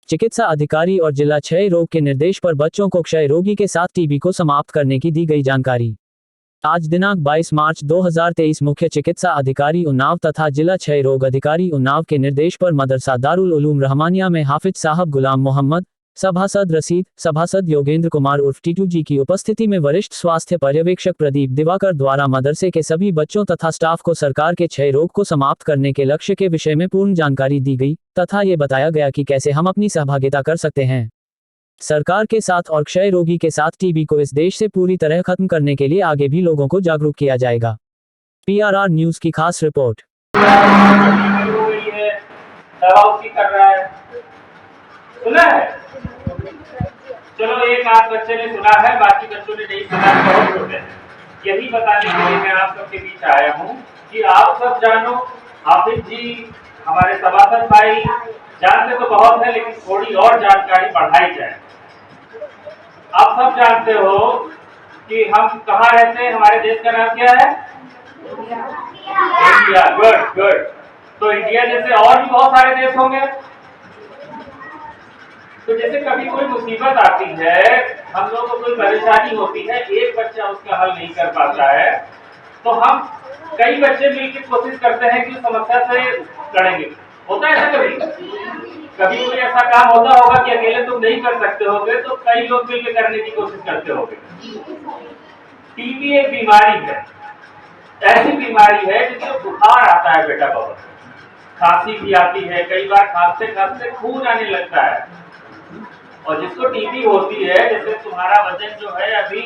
चिकित्सा अधिकारी और जिला क्षय रोग के निर्देश पर बच्चों को क्षय रोगी के साथ टीबी को समाप्त करने की दी गई जानकारी। आज दिनांक 22 मार्च 2023 मुख्य चिकित्सा अधिकारी उन्नाव तथा जिला क्षय रोग अधिकारी उन्नाव के निर्देश पर मदरसा दारुल उलूम रहमानिया में हाफिज साहब गुलाम मोहम्मद, सभासद रसीद, सभासद योगेंद्र कुमार उर्फ टीटू जी की उपस्थिति में वरिष्ठ स्वास्थ्य पर्यवेक्षक प्रदीप दिवाकर द्वारा मदरसे के सभी बच्चों तथा स्टाफ को सरकार के क्षय रोग को समाप्त करने के लक्ष्य के विषय में पूर्ण जानकारी दी गई तथा ये बताया गया कि कैसे हम अपनी सहभागिता कर सकते हैं सरकार के साथ और क्षय रोगी के साथ टीबी को इस देश से पूरी तरह खत्म करने के लिए आगे भी लोगों को जागरूक किया जाएगा। PRR न्यूज की खास रिपोर्ट। सुना है? चलो एक आध बच्चे ने सुना है, बाकी बच्चों ने नहीं सुना, बहुत छोटे हैं। यही बताने के लिए मैं आप सबके बीच आया हूँ कि आप सब जानो, हाफिज जी, हमारे सभासद भाई जानते तो बहुत है, लेकिन थोड़ी और जानकारी बढ़ाई जाए। आप सब जानते हो कि हम कहाँ रहते हैं, हमारे देश का नाम क्या है? इंडिया। Good good. तो इंडिया जैसे और भी बहुत सारे देश होंगे। तो जैसे कभी कोई मुसीबत आती है, हम लोगों को कोई परेशानी होती है, एक बच्चा उसका हल नहीं कर पाता है, तो हम कई बच्चे मिलकर कोशिश करते हैं कि समस्या से लड़ेंगे। होता है ऐसा कभी कोई ऐसा काम होता होगा कि अकेले तुम नहीं कर सकते होगे, तो कई लोग मिलकर करने की कोशिश करते होंगे। टीबी एक बीमारी है, ऐसी बीमारी है जिसमें बुखार आता है बेटा, बहुत खांसी भी आती है, कई बार खांसते खांसते खून आने लगता है। और जिसको टीबी होती है, जैसे तुम्हारा वजन जो है अभी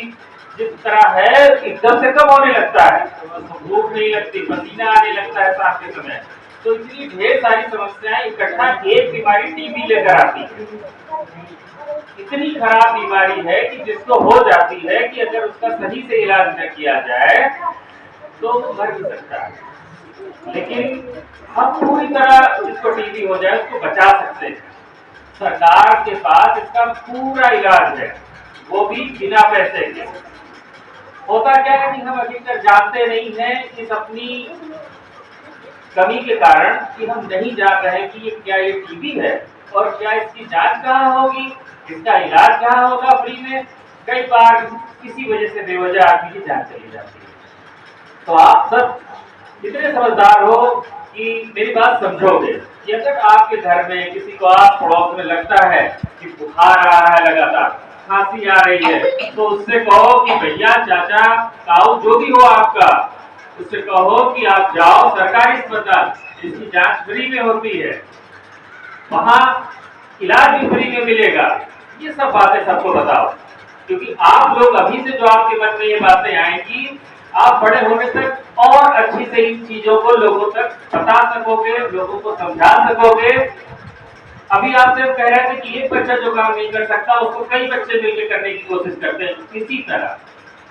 जिस तरह है, एकदम से कम होने लगता है, भूख नहीं लगती, पसीना आने लगता है सांस के समय। तो इतनी ढेर सारी समस्याएं इकट्ठा एक बीमारी टीबी लेकर आती है। इतनी खराब बीमारी है कि जिसको हो जाती है कि अगर उसका सही से इलाज न किया जाए तो मर भी सकता है। लेकिन हम पूरी तरह जिसको टीबी हो जाए उसको बचा सकते हैं। सरकार के पास इसका पूरा इलाज है, वो भी बिना पैसे के। होता क्या है कि हम अधिकतर जानते नहीं हैं इस अपनी कमी के कारण कि हम नहीं जान रहे कि ये क्या ये टीबी है और क्या इसकी जांच कहाँ होगी, इसका इलाज कहाँ होगा फ्री में। कई बार किसी वजह से बेवजह आदमी की जान चली जाती है। तो आप सब इतने समझदार हो कि मेरी बात समझोगे कि अगर आपके घर में किसी को आस पड़ोस में लगता है कि बुखार आ रहा है, लगातार खांसी आ रही है, तो उससे कहो कि भैया, चाचा, ताऊ, जो भी हो आपका, उससे कहो कि आप जाओ सरकारी अस्पताल, इसकी जांच फ्री में होती है, वहां इलाज भी फ्री में मिलेगा। ये सब बातें सबको बताओ, क्योंकि आप लोग अभी से जो आपके मन में ये बातें आएंगी, आप बड़े होने तक और अच्छी से इन चीजों को लोगों तक बता सकोगे, लोगों को समझा सकोगे। अभी आपसे कह रहे थे कि एक बच्चा जो काम नहीं कर सकता उसको कई बच्चे मिलकर करने की कोशिश करते हैं। इसी तरह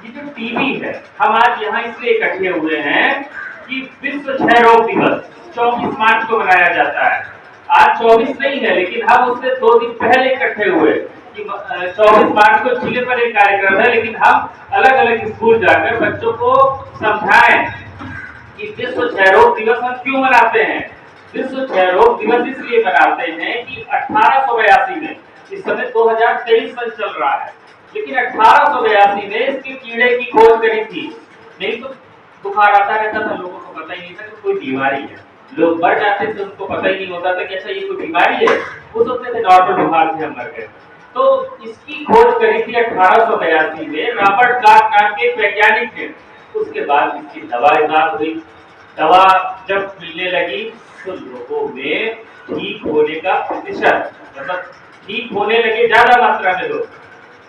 ये जो टीबी है, हम आज यहाँ इसलिए इकट्ठे हुए हैं कि विश्व क्षय रोग दिवस 24 मार्च को मनाया जाता है। आज 24 नहीं है, लेकिन हम उससे 2 दिन पहले इकट्ठे हुए कि 24 मार्च को जिले पर एक कार्यक्रम है, लेकिन हम अलग अलग स्कूल जाकर बच्चों को समझाएं कि विश्व क्षय रोग दिवस हम क्यों मनाते हैं। विश्व क्षय रोग दिवस इसलिए मनाते हैं कि 1882 में, इस समय 2023 में चल रहा है, लेकिन 1882 में इसके कीड़े की खोज करी थी। नहीं तो बुखार आता रहता था, लोगों को पता ही नहीं था कि कोई बीमारी है। लोग मर जाते थे, उनको पता ही नहीं होता था कि अच्छा ये कोई बीमारी है, वो सोचते थे नॉर्मल बुखार से हम मर गए। तो इसकी खोज करी थी 1882 में रॉबर्ट कॉक नाम के वैज्ञानिक ने। उसके बाद इसकी दवा इजाद हुई। दवा जब मिलने लगी तो लोगों में ठीक होने का प्रतिशत, मतलब ठीक होने लगे ज्यादा मात्रा में लोग।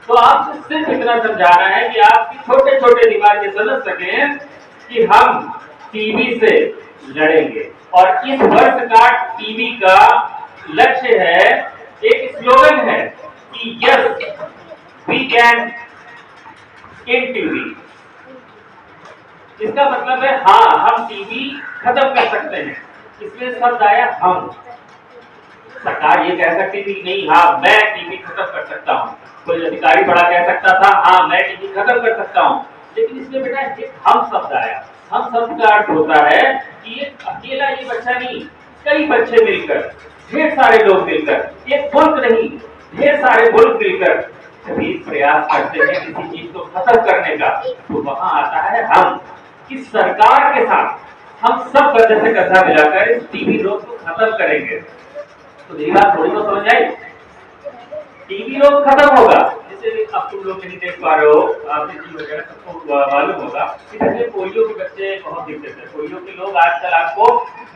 तो आपसे सिर्फ इतना समझाना है कि आपकी छोटे छोटे दिमाग में समझ सकें कि हम टीबी से लड़ेंगे। और इस वर्ष का टीबी का लक्ष्य है, एक स्लोगन है कि yes we can end TB. इसका मतलब है हाँ, हम टीबी खत्म कर सकते हैं। इसमें शब्द आया हम। सरकार ये कह सकती थी नहीं, हाँ मैं टीबी खत्म कर सकता हूँ। कोई अधिकारी बड़ा कह सकता था हाँ मैं टीबी खत्म कर सकता हूँ। लेकिन इसमें बेटा एक हम शब्द आया। हम शब्द का अर्थ होता है कि ये अकेला ये बच्चा नहीं, कई बच्चे मिलकर ढेर सारे लोग मिलकर, एक मुल्क नहीं ढेर सारे मुल्क मिलकर कभी प्रयास करते हैं किसी चीज को खत्म करने का, तो वहां आता है हम इस सरकार के साथ हम सब कंधे से कंधा मिलाकर इस टीबी रोग को खत्म करेंगे। तो मेरी बात थोड़ी तो समझ आई। टीबी रोग खत्म होगा, जैसे अब तुम लोग नहीं देख पा रहे हो, आपने जी वगैरह सबको मालूम होगा कि पहले पोलियो के बच्चे बहुत दिखते थे। पोलियो के लोग आजकल आपको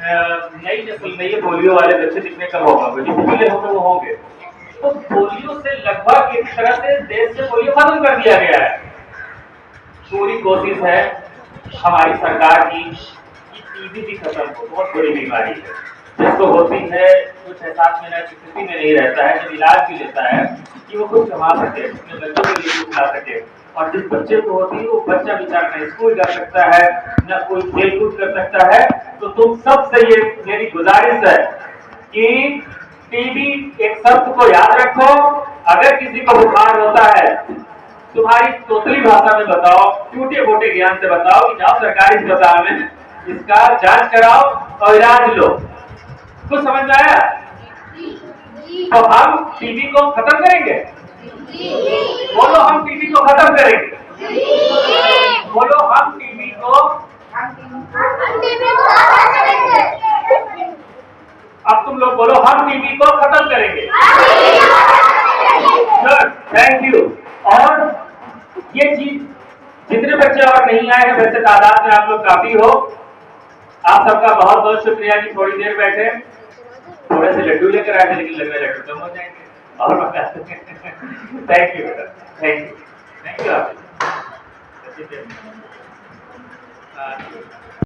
नई नस्ल में ये पोलियो वाले बच्चे दिखने कम होगा, जो पहले होंगे वो होंगे। तो पोलियो से लगभग एक तरह से देश से पोलियो खत्म कर दिया गया है। पूरी कोशिश है हमारी सरकार की कि टीबी भी खत्म हो। बहुत बड़ी बीमारी है, जिसको होती है जो 6-7 महीने की स्थिति में नहीं रहता है, जब इलाज भी लेता है कि वो कुछ कमा सके, अपने बच्चों के लिए कुछ ला सके। और जिस बच्चे को होती है वो बच्चा बेचारा न स्कूल जा सकता है, न कोई खेल कूद कर सकता है। तो तुम सबसे ये मेरी गुजारिश है कि टीबी एक शब्द को याद रखो, अगर किसी को बुखार होता है तुम्हारी तोतली भाषा में बताओ, टूटे मोटे ज्ञान से बताओ कि जाओ सरकारी अस्पताल में इसका जांच कराओ और इलाज लो। कुछ समझ में आया? तो हम टीबी को खत्म करेंगे। बोलो हम टीबी को खत्म करेंगे। बोलो हम टीबी को अब तुम लोग बोलो हम टीबी को खत्म करेंगे। Thank you. और ये चीज जितने बच्चे और नहीं आए हैं, वैसे तादाद में आप लोग काफी हो, आप सबका बहुत बहुत शुक्रिया कि थोड़ी देर बैठे। थोड़े से लड्डू लेकर आए थे, लेकिन लग रहा है लड्डू कम हो जाएंगे और थैंक यू बेटा, थैंक यू आप।